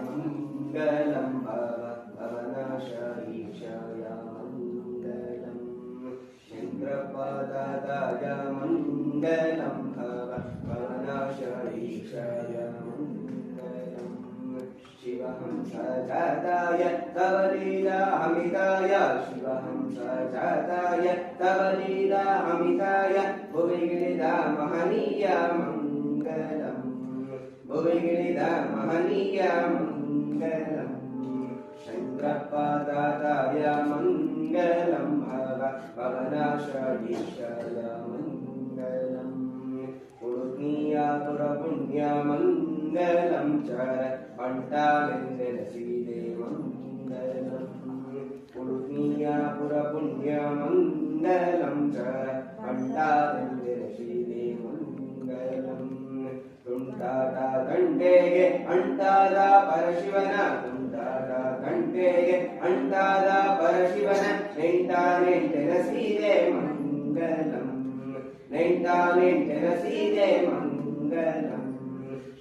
मङ्गलं भवनाशाय मङ्गलम् चन्द्रपादाय मङ्गलं भवनाशाय मङ्गलम् शिवहंसजाताय तव लीलामिताय शिवहंसजाताय तव लीलामिताय भुवि गिरिजा महनीय मङ्गलम् भुवि गिरिजा महनीय मङ्गलम् शङ्करपादाय मङ्गलं भवनाशाय मङ्गलम् पुण्य मङ्गलं च पण्टालेन्दनसीदे मङ्गलम् पुण्य मङ्गलं च पण्टालेन्दनसीदे मङ्गलम् ತುಂಟಾಟ ಗಂಟೆಗೆ ಅಂಟಾದ ಪರಶಿವನ ತುಂಟಾಟ ಗಂಟೆಗೆ ಅಂಟಾದ ಪರಶಿವನ ನೆಂಟಾನೆಂಟೆನ ಸೀರೆ ಮಂಗಲಂ ನೆಂಟಾನೆಂಟೆನ ಸೀರೆ ಮಂಗಲಂ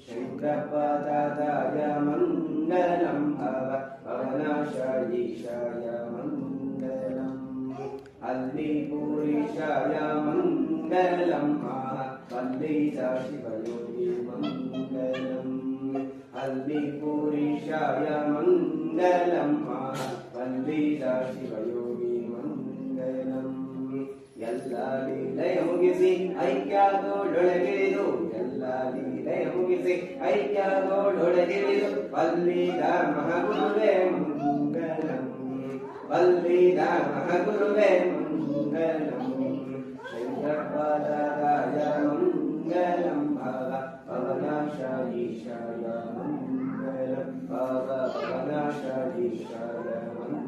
ಶಂಕರಪಾದಾಯ ಮಂಗಲಂ ಭವನಾಶಾಯ ಮಂಗಲಂ ಅಲ್ಲಿ ಪೂರೀಶಾಯ ಮಂಗಲಂ वल्लीसा शिवयोगी मङ्गलम् हल्लीपुरीशाय मङ्गलम् वल्लीसा शिवयोगी मङ्गलम् ಎಲ್ಲ ಲೀಲೆಯ ಮುಗಿಸಿ ಐಕ್ಯದೊಳಗಿಳಿದು ಎಲ್ಲ ಲೀಲೆಯ ಮುಗಿಸಿ ಐಕ್ಯದೊಳಗಿಳಿದು ವಲ್ಲಿದ ಮಹಾಗುರುವೇ ಮಂಗಲಂ ವಲ್ಲಿದ ಮಹಾಗುರುವೇ ಮಂಗಲಂ शङ्करपादाय मङ्गलं भवनाशाय मङ्गलं भवनाशाय मङ्गलम्